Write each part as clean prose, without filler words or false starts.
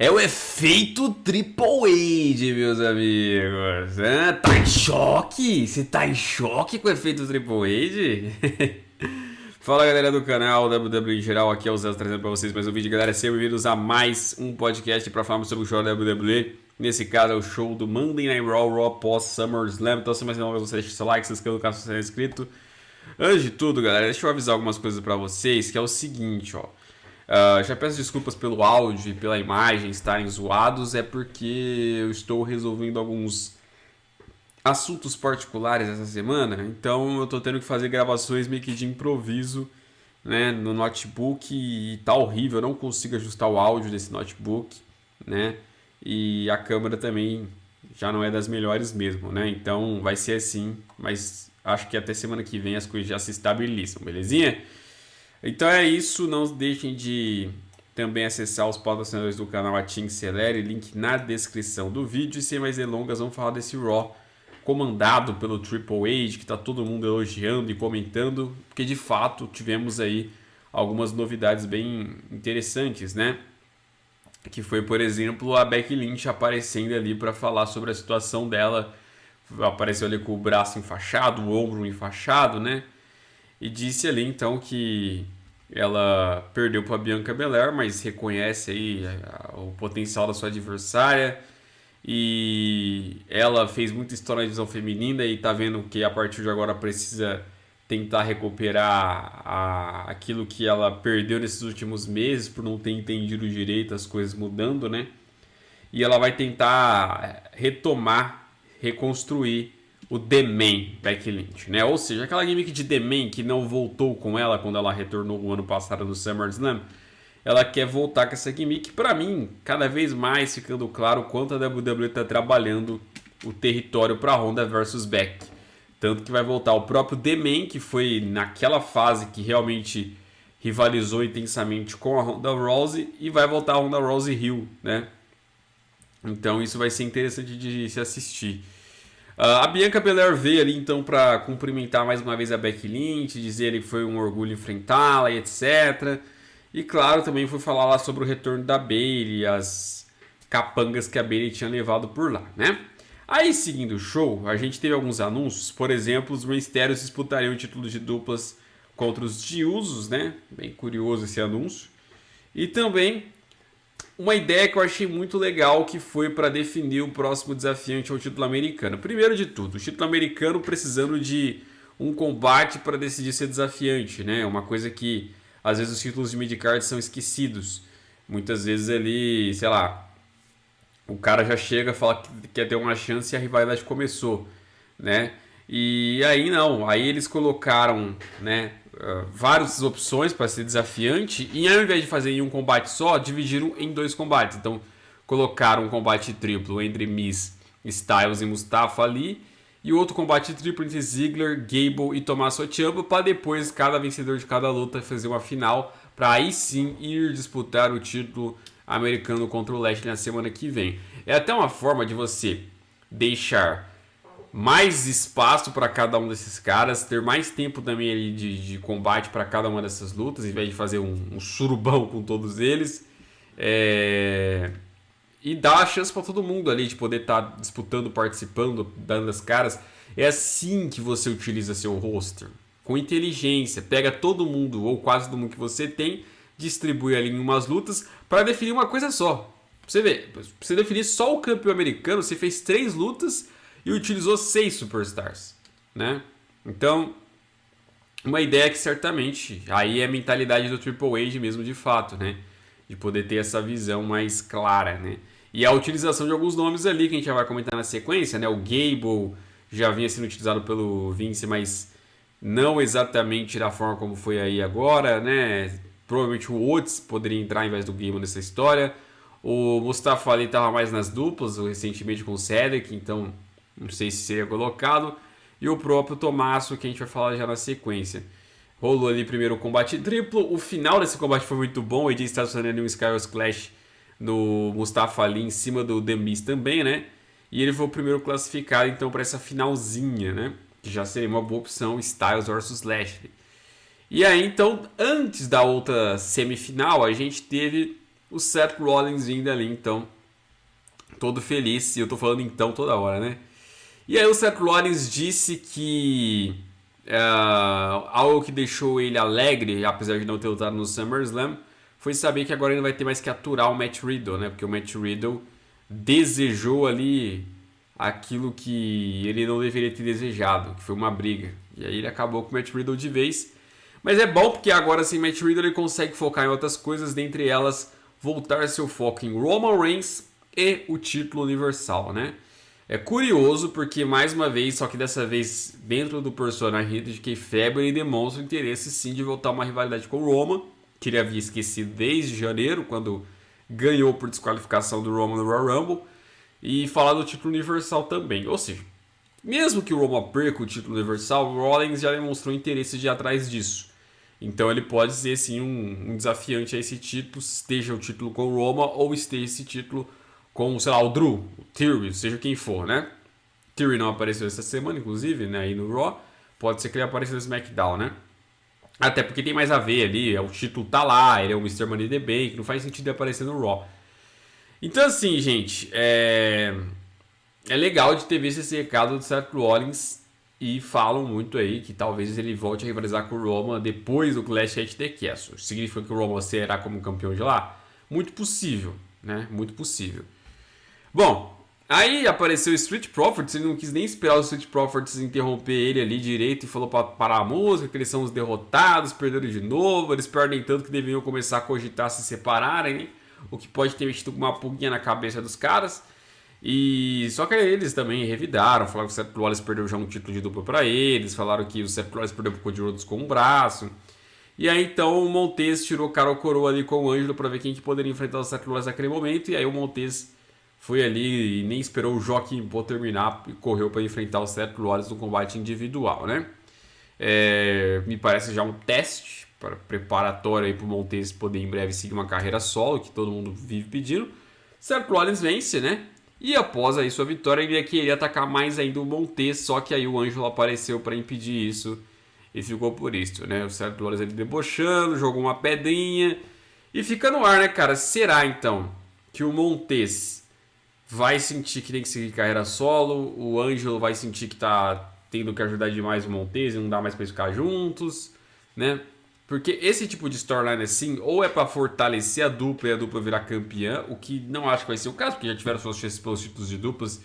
É o efeito Triple H, meus amigos. Tá em choque? Você tá em choque com o efeito Triple H? Fala, galera do canal WWE em geral, aqui é o Zé trazendo pra vocês mais um vídeo. Galera, sejam bem-vindos a mais um podcast pra falarmos sobre o show da WWE. Nesse caso é o show do Monday Night Raw pós SummerSlam. Então, se mais não você deixa seu like, se inscreva no canal se você não é inscrito. Antes de tudo, galera, deixa eu avisar algumas coisas pra vocês, que é o seguinte, ó. Já peço desculpas pelo áudio e pela imagem estarem zoados, é porque eu estou resolvendo alguns assuntos particulares essa semana, então eu estou tendo que fazer gravações meio que de improviso, né, no notebook e tá horrível, eu não consigo ajustar o áudio desse notebook, né, e a câmera também já não é das melhores mesmo, né, então vai ser assim, mas acho que até semana que vem as coisas já se estabilizam, belezinha? Então é isso, não deixem de também acessar os patrocinadores do canal a Team Celere, link na descrição do vídeo. E sem mais delongas, vamos falar desse Raw comandado pelo Triple H, que está todo mundo elogiando e comentando, porque de fato tivemos aí algumas novidades bem interessantes, né? Que foi, por exemplo, a Becky Lynch aparecendo ali para falar sobre a situação dela. Apareceu ali com o braço enfaixado, o ombro enfaixado, né? E disse ali então que ela perdeu para Bianca Belair, mas reconhece aí o potencial da sua adversária. E ela fez muita história na divisão feminina e tá vendo que a partir de agora precisa tentar recuperar aquilo que ela perdeu nesses últimos meses por não ter entendido direito as coisas mudando, né? E ela vai tentar retomar, reconstruir o The Man, Becky Lynch, né? Ou seja, aquela gimmick de The Man que não voltou com ela quando ela retornou o ano passado no SummerSlam, ela quer voltar com essa gimmick. Para mim, cada vez mais ficando claro o quanto a WWE está trabalhando o território para Ronda versus Becky. Tanto que vai voltar o próprio The Man, que foi naquela fase que realmente rivalizou intensamente com a Ronda Rousey, e vai voltar a Ronda Rousey heel, né? Então isso vai ser interessante de se assistir. A Bianca Belair veio ali então para cumprimentar mais uma vez a Becky Lynch, dizer que foi um orgulho enfrentá-la e etc. E claro, também foi falar lá sobre o retorno da Bayley, as capangas que a Bayley tinha levado por lá, né? Aí, seguindo o show, a gente teve alguns anúncios. Por exemplo, os Mystérios disputariam o título de duplas contra os Usos, né? Bem curioso esse anúncio. E também uma ideia que eu achei muito legal, que foi para definir o próximo desafiante ao título americano. Primeiro de tudo, o título americano precisando de um combate para decidir ser desafiante, né? Uma coisa que às vezes os títulos de midcard são esquecidos. Muitas vezes ele, sei lá, o cara já chega, fala que quer ter uma chance e a rivalidade começou, né? E aí não, aí eles colocaram, né, várias opções para ser desafiante e ao invés de fazer em um combate só, dividiram em dois combates. Então colocaram um combate triplo entre Miz, Styles e Mustafa Ali e outro combate triplo entre Ziggler, Gable e Tommaso Ciampa, para depois cada vencedor de cada luta fazer uma final para aí sim ir disputar o título americano contra o Lashley na semana que vem. É até uma forma de você deixar mais espaço para cada um desses caras, ter mais tempo também ali de combate para cada uma dessas lutas, em vez de fazer um surubão com todos eles. E dar a chance para todo mundo ali de poder estar disputando, participando, dando as caras. É assim que você utiliza seu roster, com inteligência. Pega todo mundo, ou quase todo mundo que você tem, distribui ali em umas lutas para definir uma coisa só. Pra você ver, pra você definir só o campeão americano, você fez 3 lutas e utilizou 6 superstars, né? Então, uma ideia que certamente aí é a mentalidade do Triple H mesmo de fato, né? De poder ter essa visão mais clara, né? E a utilização de alguns nomes ali que a gente já vai comentar na sequência, né? O Gable já vinha sendo utilizado pelo Vince, mas não exatamente da forma como foi aí agora, né? Provavelmente o Otis poderia entrar em vez do Gable nessa história. O Mustafa Ali estava mais nas duplas, recentemente com o Cedric, então não sei se seria colocado. E o próprio Tommaso, que a gente vai falar já na sequência. Rolou ali primeiro o combate triplo. O final desse combate foi muito bom. O AJ Styles fazendo um Skywars Clash no Mustafa Ali em cima do The Miz também, né? E ele foi o primeiro classificado então para essa finalzinha, né? Que já seria uma boa opção, Styles versus Lashley. E aí então, antes da outra semifinal, a gente teve o Seth Rollins vindo ali, então, todo feliz, e eu tô falando então toda hora, né? E aí o Seth Rollins disse que algo que deixou ele alegre, apesar de não ter lutado no SummerSlam, foi saber que agora ele não vai ter mais que aturar o Matt Riddle, né? Porque o Matt Riddle desejou ali aquilo que ele não deveria ter desejado, que foi uma briga. E aí ele acabou com o Matt Riddle de vez. Mas é bom porque agora sem Matt Riddle ele consegue focar em outras coisas, dentre elas voltar seu foco em Roman Reigns e o título universal, né? É curioso porque, mais uma vez, só que dessa vez dentro do personagem de Kayfabe, ele demonstra o interesse sim de voltar uma rivalidade com o Roman, que ele havia esquecido desde janeiro, quando ganhou por desqualificação do Roman no Royal Rumble, e falar do título universal também. Ou seja, mesmo que o Roman perca o título universal, o Rollins já demonstrou interesse de ir atrás disso. Então ele pode ser sim um desafiante a esse título, esteja o título com o Roman ou esteja esse título com, sei lá, o Drew, o Theory, seja quem for, né? Theory não apareceu essa semana, inclusive, né? Aí no Raw. Pode ser que ele apareça no SmackDown, né? Até porque tem mais a ver ali, o título tá lá, ele é o Mr. Money in the Bank, não faz sentido ele aparecer no Raw. Então assim, gente, é legal de ter visto esse recado do Seth Rollins e falam muito aí que talvez ele volte a rivalizar com o Roman depois do Clash at the Castle. Significa que o Roman será como campeão de lá? Muito possível, né? Muito possível. Bom, aí apareceu o Street Profits, ele não quis nem esperar os Street Profits interromper ele ali direito e falou para parar a música, que eles são os derrotados, perderam de novo, eles perdem tanto que deveriam começar a cogitar se separarem, né? O que pode ter mexido com uma pulguinha na cabeça dos caras. E só que eles também revidaram, falaram que o Seth Rollins perdeu já um título de dupla para eles, falaram que o Seth Rollins perdeu pro Cody Rhodes com um braço. E aí então o Montez tirou cara ou coroa ali com o Ângelo para ver quem que poderia enfrentar o Seth Rollins naquele momento, e aí o Montez foi ali e nem esperou o Joaquim Pô terminar e correu para enfrentar o Seth Rollins no combate individual, né? Me parece já um teste preparatório aí para o Montez poder em breve seguir uma carreira solo, que todo mundo vive pedindo. Seth Rollins vence, né? E após aí sua vitória, ele ia querer atacar mais ainda o Montez, só que aí o Ângelo apareceu para impedir isso e ficou por isso, né? O Seth Rollins ali debochando, jogou uma pedrinha e fica no ar, né, cara? Será então que o Montez vai sentir que tem que seguir carreira solo, o Ângelo vai sentir que tá tendo que ajudar demais o Montez e não dá mais pra eles ficar juntos, né? Porque esse tipo de storyline assim, ou é pra fortalecer a dupla e a dupla virar campeã, o que não acho que vai ser o caso, porque já tiveram suas chances pelos títulos de duplas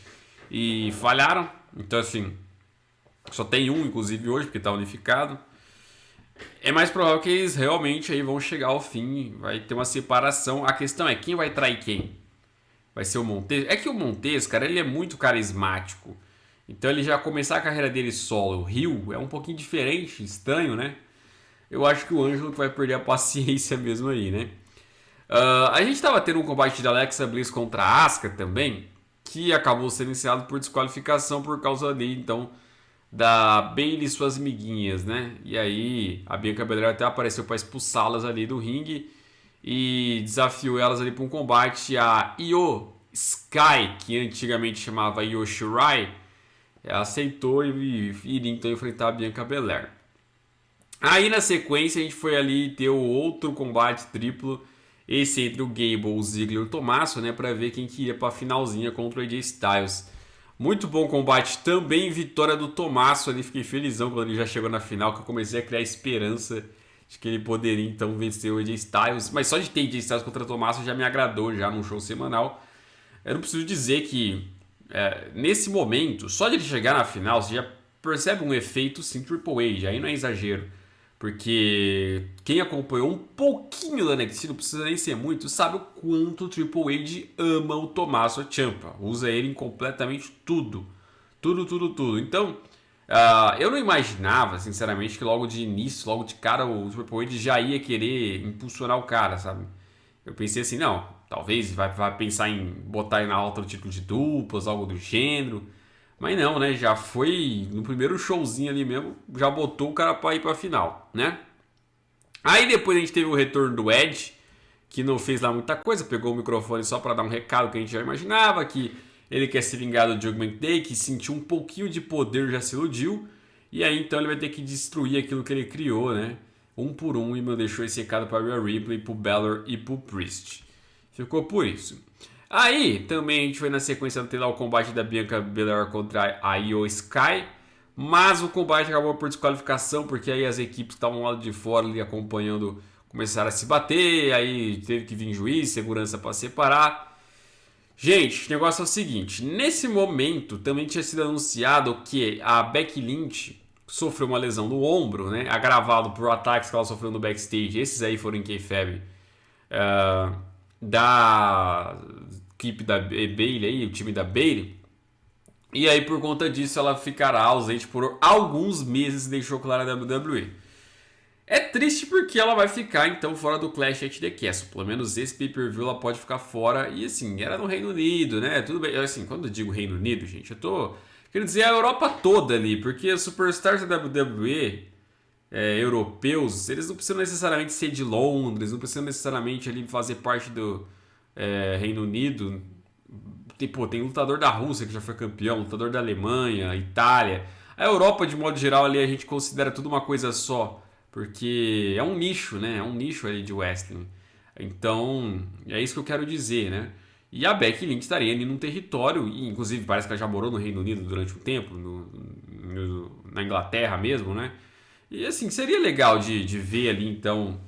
e falharam. Então assim, só tem um inclusive hoje, porque tá unificado. É mais provável que eles realmente aí vão chegar ao fim, vai ter uma separação. A questão é quem vai trair quem? Vai ser o Montez? É que o Montez, cara, ele é muito carismático. Então ele já começar a carreira dele solo, o Rio, é um pouquinho diferente, estranho, né? Eu acho que o Ângelo vai perder a paciência mesmo aí, né? A gente tava tendo um combate de Alexa Bliss contra a Asuka também, que acabou sendo encerrado por desqualificação por causa ali, então, da Bayley e suas amiguinhas, né? E aí a Bianca Belair até apareceu para expulsá-las ali do ringue e desafiou elas ali para um combate. A Io Sky, que antigamente chamava Io Shirai, aceitou e iria então enfrentar a Bianca Belair. Aí na sequência a gente foi ali ter o outro combate triplo, esse entre o Gable, o Ziggler e o Tommaso, né, para ver quem que ia para a finalzinha contra o AJ Styles. Muito bom combate também, vitória do Tommaso ali, fiquei felizão quando ele já chegou na final, que eu comecei a criar esperança de que ele poderia então vencer o AJ Styles, mas só de ter AJ Styles contra o Tommaso já me agradou já num show semanal. Eu não preciso dizer que nesse momento, só de ele chegar na final, você já percebe um efeito sim Triple H, aí não é exagero. Porque quem acompanhou um pouquinho da NXT, não precisa nem ser muito, sabe o quanto o Triple H ama o Tommaso Ciampa. Usa ele em completamente tudo. Tudo. Então, eu não imaginava, sinceramente, que logo de início, logo de cara, o Triple H já ia querer impulsionar o cara, sabe? Eu pensei assim, não, talvez vai pensar em botar ele na alta do título de duplas, algo do gênero. Mas não, né? Já foi no primeiro showzinho ali mesmo, já botou o cara pra ir pra final, né? Aí depois a gente teve o retorno do Edge, que não fez lá muita coisa, pegou o microfone só pra dar um recado que a gente já imaginava, que ele quer se vingar do Judgment Day, que sentiu um pouquinho de poder, já se iludiu, e aí então ele vai ter que destruir aquilo que ele criou, né? Um por um, e me deixou esse recado pra Rhea Ripley, pro Balor e pro Priest. Ficou por isso. Aí, também a gente foi na sequência ter lá o combate da Bianca Belair contra a Io Sky. Mas o combate acabou por desqualificação, porque aí as equipes que estavam lá de fora ali acompanhando começaram a se bater. Aí teve que vir juiz, segurança para separar. Gente, o negócio é o seguinte. Nesse momento também tinha sido anunciado que a Becky Lynch sofreu uma lesão no ombro, né? Agravado por ataques que ela sofreu no backstage. Esses aí foram em kayfabe. Da equipe da Bayley aí, o time da Bayley. E aí por conta disso ela ficará ausente por alguns meses, deixou claro a WWE. É triste porque ela vai ficar então fora do Clash at the Castle. Pelo menos esse pay-per-view ela pode ficar fora. E assim, era no Reino Unido, né? Tudo bem. Assim, quando eu digo Reino Unido, gente, eu tô querendo dizer a Europa toda ali, porque os superstars da WWE europeus, eles não precisam necessariamente ser de Londres, não precisam necessariamente ali fazer parte do Reino Unido. Tem lutador da Rússia que já foi campeão, lutador da Alemanha, Itália. A Europa, de modo geral, ali a gente considera tudo uma coisa só, porque é um nicho, né? É um nicho ali de wrestling. Então, é isso que eu quero dizer, né? E a Becky Lynch estaria ali num território, e inclusive parece que ela já morou no Reino Unido durante um tempo, na Inglaterra mesmo, né? E assim, seria legal de ver ali então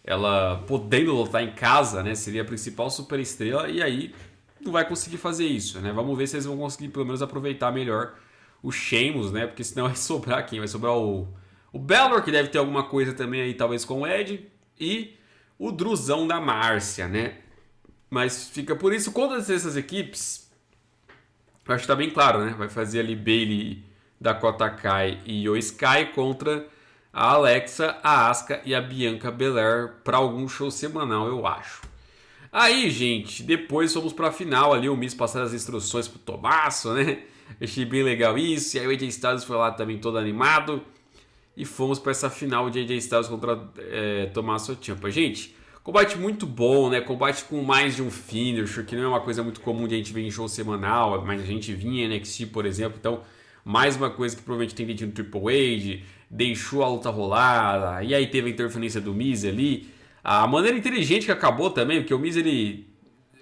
ela podendo lutar em casa, né? Seria a principal superestrela e aí não vai conseguir fazer isso, né? Vamos ver se eles vão conseguir pelo menos aproveitar melhor o Sheamus, né? Porque senão vai sobrar quem? Vai sobrar o Balor, que deve ter alguma coisa também aí, talvez com o Ed, e o Druzão da Márcia, né? Mas fica por isso, contra essas equipes, eu acho que tá bem claro, né? Vai fazer ali Bayley, Dakota Kai e Io Sky contra a Alexa, a Asuka e a Bianca Belair para algum show semanal, eu acho. Aí, gente, depois fomos pra final ali, o Miz passando as instruções pro Tommaso, né? Achei bem legal isso. E aí o AJ Styles foi lá também todo animado. E fomos pra essa final de AJ Styles contra Tommaso Ciampa. Gente, combate muito bom, né? Combate com mais de um finisher, que não é uma coisa muito comum de a gente ver em show semanal, mas a gente vinha em NXT, por exemplo. Então, mais uma coisa que provavelmente tem dentro do Triple H, deixou a luta rolar. E aí teve a interferência do Miz ali. A maneira inteligente que acabou também, porque o Miz ele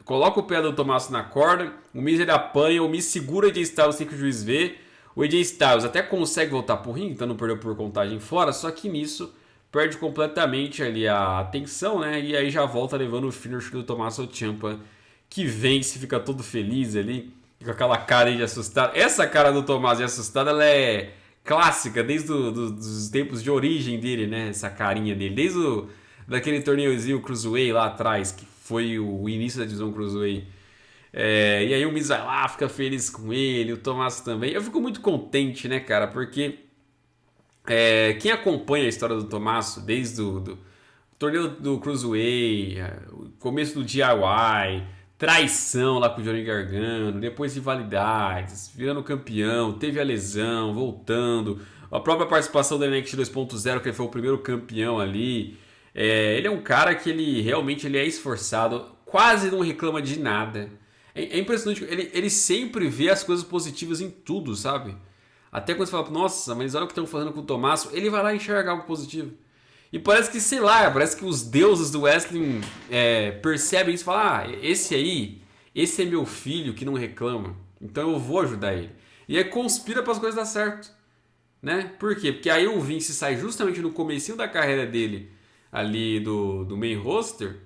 coloca o pé do Tommaso na corda, o Miz ele apanha, o Miz segura o AJ Styles sem que o juiz vê, o AJ Styles até consegue voltar pro ringue, então não perdeu por contagem fora, só que nisso perde completamente ali a atenção, né? E aí já volta levando o finisher do Tommaso Ciampa, que vence, fica todo feliz ali, com aquela cara de assustado. Essa cara do Tommaso de assustado, ela é clássica, desde os tempos de origem dele, né? Essa carinha dele, daquele torneiozinho Cruiserweight lá atrás, que foi o início da divisão Cruiserweight. E aí o Miz vai lá, fica feliz com ele, o Tommaso também. Eu fico muito contente, né, cara, porque quem acompanha a história do Tommaso desde o torneio do Cruiserweight, o começo do DIY, traição lá com o Johnny Gargano, depois rivalidades, virando campeão, teve a lesão, voltando, a própria participação da NXT 2.0, que ele foi o primeiro campeão ali. Ele é um cara que ele realmente é esforçado, quase não reclama de nada. É impressionante, ele sempre vê as coisas positivas em tudo, sabe? Até quando você fala, nossa, mas olha o que estão fazendo com o Tommaso, ele vai lá enxergar algo positivo. E parece que, sei lá, parece que os deuses do wrestling percebem isso e falam, esse é meu filho que não reclama, então eu vou ajudar ele. E aí conspira para as coisas dar certo, né? Por quê? Porque aí o Vince sai justamente no comecinho da carreira dele, ali do main roster,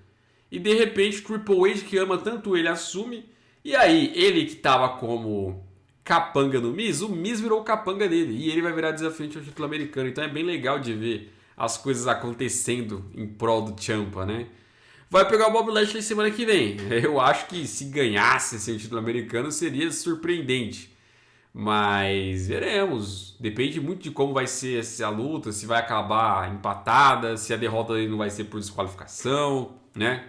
e de repente o Triple H, que ama tanto ele, assume, e aí ele que tava como capanga no Miz, o Miz virou o capanga dele, e ele vai virar desafiante ao título americano. Então é bem legal de ver as coisas acontecendo em prol do Ciampa, né? Vai pegar o Bob Lashley semana que vem. Eu acho que se ganhasse esse título americano seria surpreendente. Mas veremos. Depende muito de como vai ser essa luta, se vai acabar empatada, se a derrota dele não vai ser por desqualificação, né?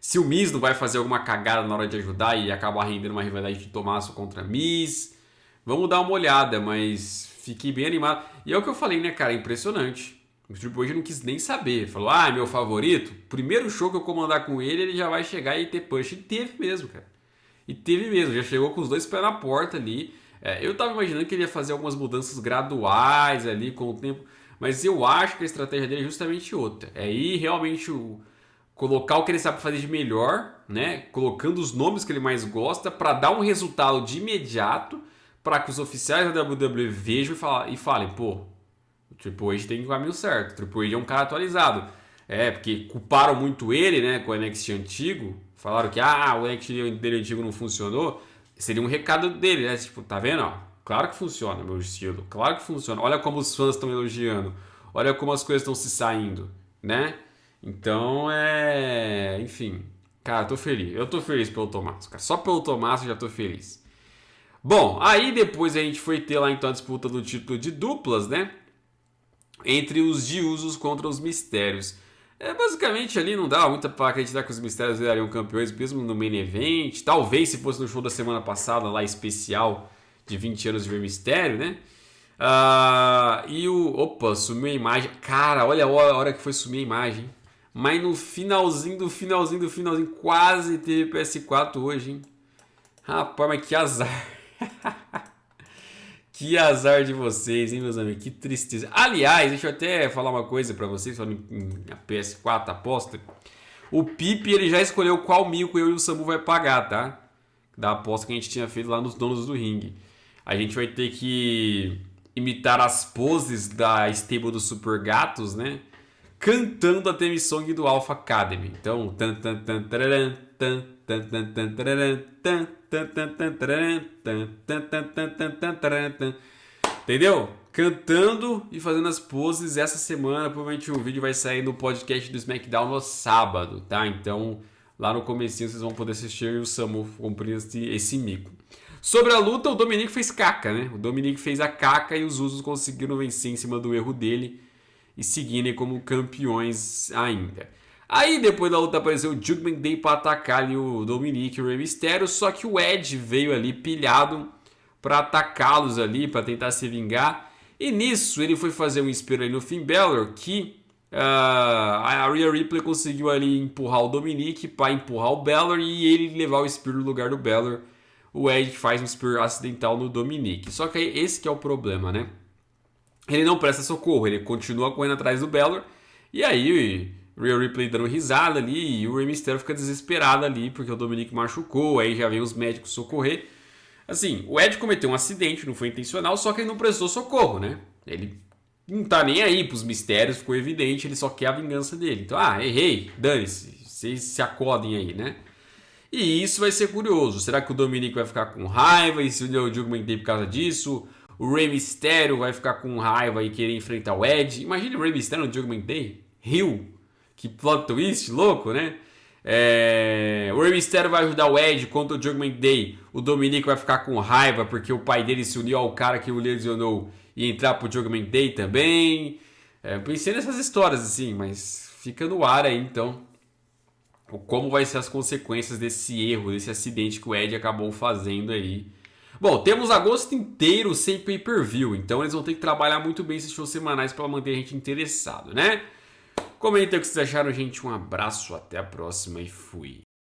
Se o Miz não vai fazer alguma cagada na hora de ajudar e acabar rendendo uma rivalidade de Tommaso contra Miz. Vamos dar uma olhada, mas fiquei bem animado. E é o que eu falei, né, cara? É impressionante. O Triple H não quis nem saber. Falou, é meu favorito. Primeiro show que eu comandar com ele, ele já vai chegar e ter push. E teve mesmo, cara. E teve mesmo. Já chegou com os dois pés na porta ali. Eu tava imaginando que ele ia fazer algumas mudanças graduais ali com o tempo. Mas eu acho que a estratégia dele é justamente outra. É ir realmente colocar o que ele sabe fazer de melhor, né? Colocando os nomes que ele mais gosta para dar um resultado de imediato, para que os oficiais da WWE vejam e falem, pô, o Triple H tem o caminho certo, o Triple H é um cara atualizado. Porque culparam muito ele, né, com o NXT antigo, falaram que o NXT dele antigo não funcionou, seria um recado dele, né, tipo, tá vendo, ó, claro que funciona meu estilo, claro que funciona, olha como os fãs estão elogiando, olha como as coisas estão se saindo, né, então enfim, cara, eu tô feliz pelo Tommaso, cara, só pelo Tommaso eu já tô feliz. Bom, aí depois a gente foi ter lá então a disputa do título de duplas, né, entre os de Usos contra os Mistérios. Basicamente ali não dá muito para acreditar que os Mistérios virariam campeões mesmo no main event. Talvez se fosse no show da semana passada lá especial de 20 anos de Rey Mistério, né? Opa, sumiu a imagem. Cara, olha a hora que foi sumir a imagem. Mas no finalzinho, quase teve PS4 hoje, hein? Rapaz, mas que azar. Que azar de vocês, hein, meus amigos? Que tristeza. Aliás, deixa eu até falar uma coisa pra vocês, falando em PS4 aposta. O Pipe, ele já escolheu qual mico eu e o Samu vai pagar, tá? Da aposta que a gente tinha feito lá nos Donos do Ringue. A gente vai ter que imitar as poses da stable dos Super Gatos, né? Cantando a theme song do Alpha Academy. Então, entendeu? Cantando e fazendo as poses essa semana. Provavelmente o vídeo vai sair no podcast do SmackDown no sábado, tá? Então, lá no comecinho vocês vão poder assistir e o Samu cumprir esse mico. Sobre a luta, o Dominic fez caca, né? O Dominic fez a caca e os Usos conseguiram vencer em cima do erro dele e seguirem como campeões ainda. Aí depois da luta apareceu o Judgment Day para atacar ali o Dominic e o Rey Mysterio, só que o Edge veio ali pilhado para atacá-los ali, para tentar se vingar. E nisso ele foi fazer um espelho ali no Finn Balor, que a Rhea Ripley conseguiu ali empurrar o Dominic para empurrar o Balor e ele levar o espelho no lugar do Balor. O Edge faz um espelho acidental no Dominic. Só que aí esse que é o problema, né? Ele não presta socorro, ele continua correndo atrás do Balor. E aí Rhea Ripley dando risada ali e o Rey Mysterio fica desesperado ali porque o Dominic machucou, aí já vem os médicos socorrer. Assim, o Edge cometeu um acidente, não foi intencional, só que ele não prestou socorro, né? Ele não tá nem aí pros mistérios, ficou evidente, ele só quer a vingança dele. Então, errei, dane-se, vocês se acodem aí, né? E isso vai ser curioso, será que o Dominic vai ficar com raiva e se o Judgment Day por causa disso? O Rey Mysterio vai ficar com raiva e querer enfrentar o Edge? Imagina o Rey Mysterio no Judgment Day, Rio. Que plot twist louco, né? O Rey Mysterio vai ajudar o Edge contra o Judgment Day. O Dominic vai ficar com raiva porque o pai dele se uniu ao cara que o lesionou e entrar pro Judgment Day também. Pensei nessas histórias assim, mas fica no ar aí então. Como vai ser as consequências desse erro, desse acidente que o Edge acabou fazendo aí. Bom, temos agosto inteiro sem pay-per-view, então eles vão ter que trabalhar muito bem esses shows semanais para manter a gente interessado, né? Comenta o que vocês acharam, gente. Um abraço, até a próxima e fui.